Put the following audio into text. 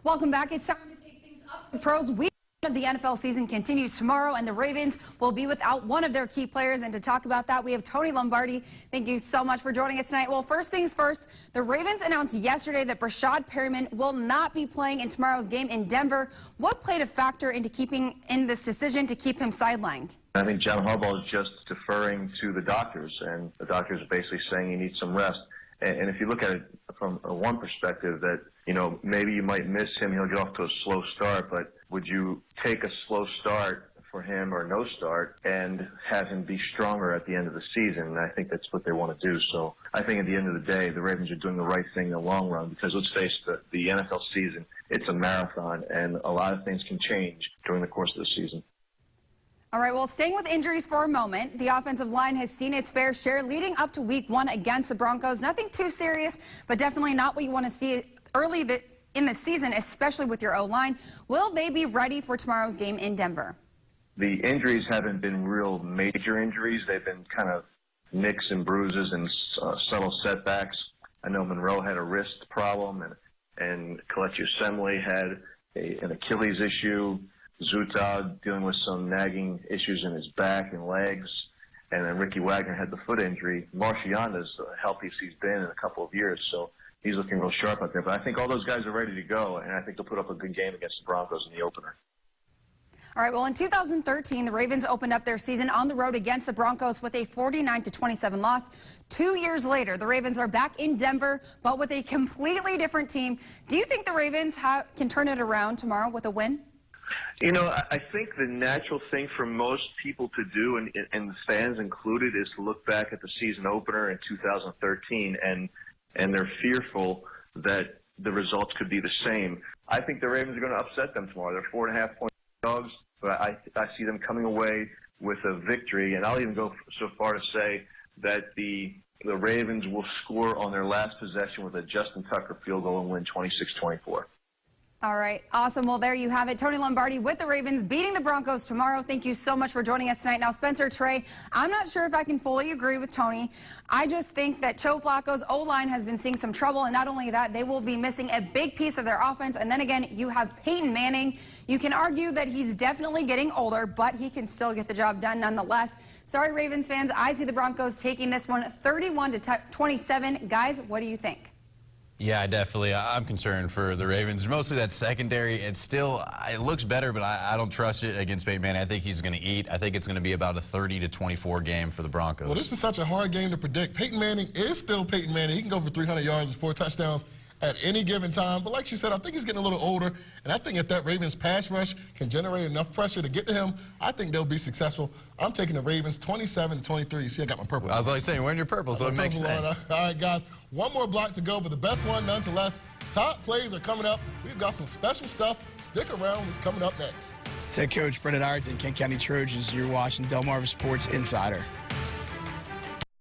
Welcome back. It's time to take things up to the pros. Week of the NFL season continues tomorrow, and the Ravens will be without one of their key players. And to talk about that, we have Tony Lombardi. Thank you so much for joining us tonight. Well, first things first, the Ravens announced yesterday that Brashad Perriman will not be playing in tomorrow's game in Denver. What played a factor into keeping in this decision to keep him sidelined? I think John Harbaugh is just deferring to the doctors, and the doctors are basically saying he needs some rest. And if you look at it from one perspective, that, you know, maybe you might miss him, he'll get off to a slow start, but would you take a slow start for him or no start and have him be stronger at the end of the season? And I think that's what they want to do. So I think at the end of the day, the Ravens are doing the right thing in the long run, because let's face the NFL season, it's a marathon, and a lot of things can change during the course of the season. All right, well, staying with injuries for a moment, the offensive line has seen its fair share leading up to week 1 against the Broncos. Nothing too serious, but definitely not what you want to see early in the season, especially with your O-line. Will they be ready for tomorrow's game in Denver? The injuries haven't been real major injuries. They've been kind of nicks and bruises and subtle setbacks. I know Monroe had a wrist problem, and Kelechi Osemele had an Achilles issue. Zuta dealing with some nagging issues in his back and legs, and then Ricky Wagner had the foot injury. Marchionda's the healthiest he's been in a couple of years, so he's looking real sharp out there. But I think all those guys are ready to go, and I think they'll put up a good game against the Broncos in the opener. All right, well, in 2013, the Ravens opened up their season on the road against the Broncos with a 49-27 loss. 2 years later, the Ravens are back in Denver, but with a completely different team. Do you think the Ravens can turn it around tomorrow with a win? You know, I think the natural thing for most people to do, and the fans included, is to look back at the season opener in 2013, and they're fearful that the results could be the same. I think the Ravens are going to upset them tomorrow. They're 4.5-point dogs, but I see them coming away with a victory, and I'll even go so far to say that the Ravens will score on their last possession with a Justin Tucker field goal and win 26-24. All right, awesome. Well, there you have it. Tony Lombardi with the Ravens beating the Broncos tomorrow. Thank you so much for joining us tonight. Now, Spencer, Trey, I'm not sure if I can fully agree with Tony. I just think that Joe Flacco's O-line has been seeing some trouble, and not only that, they will be missing a big piece of their offense. And then again, you have Peyton Manning. You can argue that he's definitely getting older, but he can still get the job done nonetheless. Sorry, Ravens fans. I see the Broncos taking this one 31-27. Guys, what do you think? Yeah, definitely. I'm concerned for the Ravens. Mostly that secondary. It's still, it looks better, but I don't trust it against Peyton Manning. I think he's going to eat. I think it's going to be about a 30-24 game for the Broncos. Well, this is such a hard game to predict. Peyton Manning is still Peyton Manning. He can go for 300 yards and 4 touchdowns at any given time. But like she said, I think he's getting a little older. And I think if that Ravens pass rush can generate enough pressure to get to him, I think they'll be successful. I'm taking the Ravens 27-23. You see, I got my purple. I was like saying, wearing your purple, so it makes sense. All right, guys, one more block to go, but the best one nonetheless. Top plays are coming up. We've got some special stuff. Stick around. It's coming up next. Head coach Brendan Ireton, Kent County Trojans. You're watching Delmarva Sports Insider.